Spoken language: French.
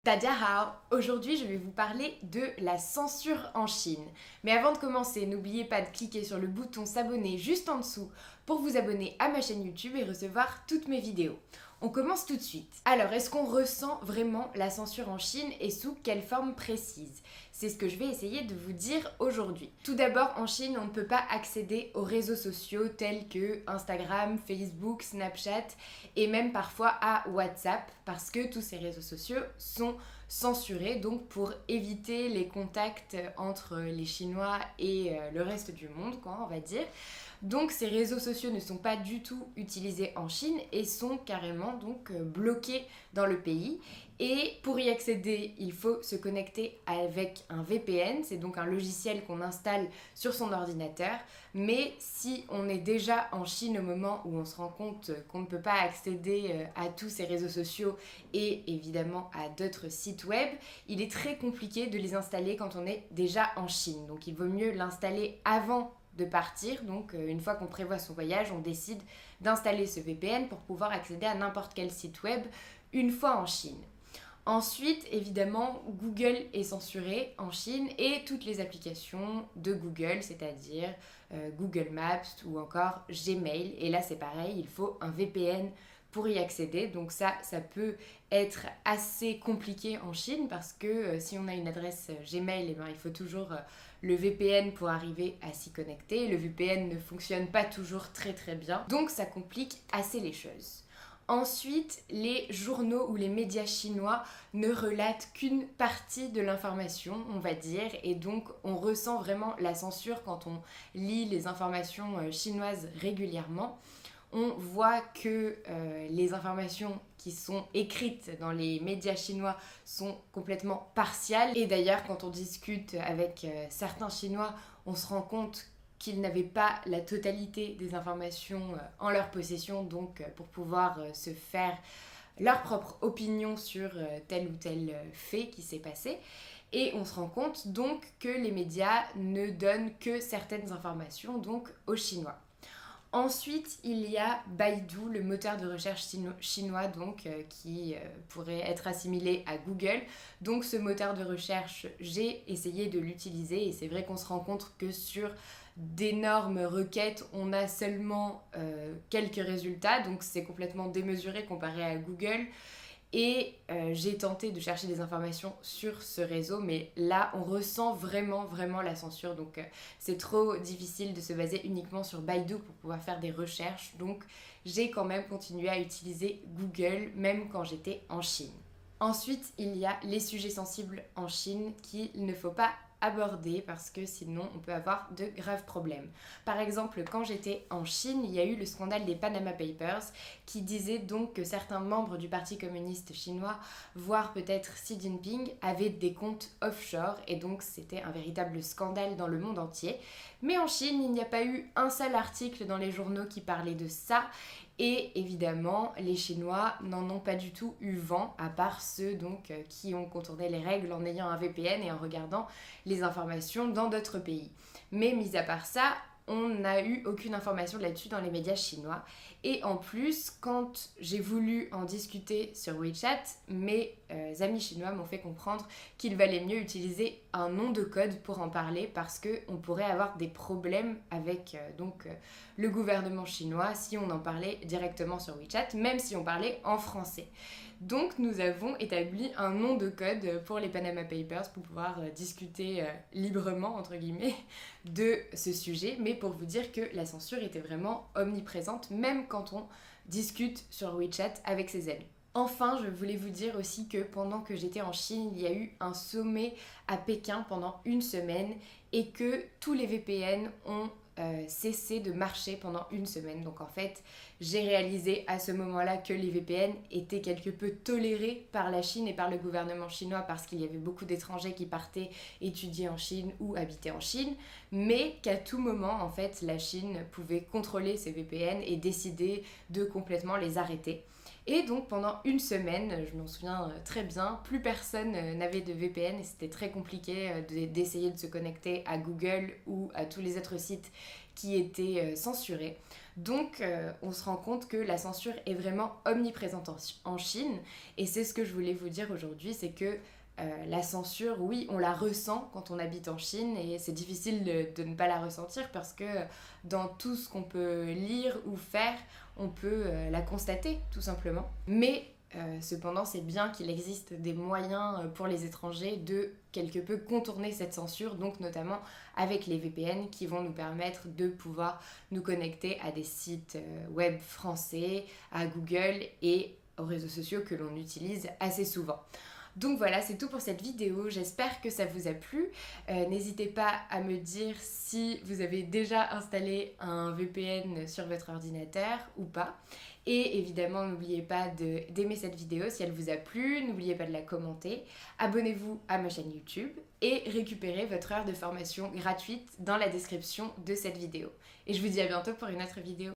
Tadahao! Aujourd'hui, je vais vous parler de la censure en Chine. Mais avant de commencer, n'oubliez pas de cliquer sur le bouton s'abonner juste en dessous pour vous abonner à ma chaîne YouTube et recevoir toutes mes vidéos. On commence tout de suite. Alors, est-ce qu'on ressent vraiment la censure en Chine et sous quelle forme précise? C'est ce que je vais essayer de vous dire aujourd'hui. Tout d'abord, en Chine, on ne peut pas accéder aux réseaux sociaux tels que Instagram, Facebook, Snapchat et même parfois à WhatsApp parce que tous ces réseaux sociaux sont censurés, donc pour éviter les contacts entre les Chinois et le reste du monde, quoi, on va dire. Donc ces réseaux sociaux ne sont pas du tout utilisés en Chine et sont carrément donc bloqués dans le pays. Et pour y accéder, il faut se connecter avec un VPN, c'est donc un logiciel qu'on installe sur son ordinateur. Mais si on est déjà en Chine au moment où on se rend compte qu'on ne peut pas accéder à tous ces réseaux sociaux et évidemment à d'autres sites web, il est très compliqué de les installer quand on est déjà en Chine. Donc il vaut mieux l'installer avant de partir. Donc une fois qu'on prévoit son voyage, on décide d'installer ce VPN pour pouvoir accéder à n'importe quel site web une fois en Chine. Ensuite, évidemment, Google est censuré en Chine et toutes les applications de Google, c'est-à-dire Google Maps ou encore Gmail. Et là, c'est pareil, il faut un VPN pour y accéder. Donc ça peut être assez compliqué en Chine parce que si on a une adresse Gmail, il faut toujours le VPN pour arriver à s'y connecter. Le VPN ne fonctionne pas toujours très très bien, donc ça complique assez les choses. Ensuite, les journaux ou les médias chinois ne relatent qu'une partie de l'information, on va dire, et donc on ressent vraiment la censure quand on lit les informations chinoises régulièrement. On voit que les informations qui sont écrites dans les médias chinois sont complètement partiales. Et d'ailleurs, quand on discute avec certains Chinois, on se rend compte qu'ils n'avaient pas la totalité des informations en leur possession, donc pour pouvoir se faire leur propre opinion sur tel ou tel fait qui s'est passé. Et on se rend compte donc que les médias ne donnent que certaines informations donc aux Chinois. Ensuite, il y a Baidu, le moteur de recherche chinois donc, qui pourrait être assimilé à Google. Donc ce moteur de recherche, j'ai essayé de l'utiliser et c'est vrai qu'on se rend compte que sur d'énormes requêtes, on a seulement quelques résultats. Donc c'est complètement démesuré comparé à Google. Et j'ai tenté de chercher des informations sur ce réseau, mais là, on ressent vraiment la censure. Donc, c'est trop difficile de se baser uniquement sur Baidu pour pouvoir faire des recherches. Donc, j'ai quand même continué à utiliser Google, même quand j'étais en Chine. Ensuite, il y a les sujets sensibles en Chine qu'il ne faut pas aborder parce que sinon on peut avoir de graves problèmes. Par exemple, quand j'étais en Chine, il y a eu le scandale des Panama Papers qui disait donc que certains membres du Parti communiste chinois, voire peut-être Xi Jinping, avaient des comptes offshore et donc c'était un véritable scandale dans le monde entier. Mais en Chine, il n'y a pas eu un seul article dans les journaux qui parlait de ça. Et évidemment, les Chinois n'en ont pas du tout eu vent, à part ceux donc, qui ont contourné les règles en ayant un VPN et en regardant les informations dans d'autres pays. Mais mis à part ça, on n'a eu aucune information là-dessus dans les médias chinois. Et en plus, quand j'ai voulu en discuter sur WeChat, mes amis chinois m'ont fait comprendre qu'il valait mieux utiliser un nom de code pour en parler parce qu'on pourrait avoir des problèmes avec le gouvernement chinois si on en parlait directement sur WeChat, même si on parlait en français. Donc nous avons établi un nom de code pour les Panama Papers pour pouvoir discuter librement, entre guillemets, de ce sujet, mais pour vous dire que la censure était vraiment omniprésente, même quand on discute sur WeChat avec ses amis. Enfin, je voulais vous dire aussi que pendant que j'étais en Chine, il y a eu un sommet à Pékin pendant une semaine et que tous les VPN ont cessé de marcher pendant une semaine. Donc en fait, j'ai réalisé à ce moment-là que les VPN étaient quelque peu tolérés par la Chine et par le gouvernement chinois parce qu'il y avait beaucoup d'étrangers qui partaient étudier en Chine ou habiter en Chine, mais qu'à tout moment, en fait, la Chine pouvait contrôler ces VPN et décider de complètement les arrêter. Et donc pendant une semaine, je m'en souviens très bien, plus personne n'avait de VPN et c'était très compliqué d'essayer de se connecter à Google ou à tous les autres sites qui étaient censurés. Donc on se rend compte que la censure est vraiment omniprésente en Chine et c'est ce que je voulais vous dire aujourd'hui, c'est que la censure, oui, on la ressent quand on habite en Chine et c'est difficile de ne pas la ressentir parce que dans tout ce qu'on peut lire ou faire, on peut la constater tout simplement. Mais cependant, c'est bien qu'il existe des moyens pour les étrangers de quelque peu contourner cette censure, donc notamment avec les VPN qui vont nous permettre de pouvoir nous connecter à des sites web français, à Google et aux réseaux sociaux que l'on utilise assez souvent. Donc voilà, c'est tout pour cette vidéo, j'espère que ça vous a plu. N'hésitez pas à me dire si vous avez déjà installé un VPN sur votre ordinateur ou pas. Et évidemment, n'oubliez pas d'aimer cette vidéo si elle vous a plu, n'oubliez pas de la commenter. Abonnez-vous à ma chaîne YouTube et récupérez votre heure de formation gratuite dans la description de cette vidéo. Et je vous dis à bientôt pour une autre vidéo.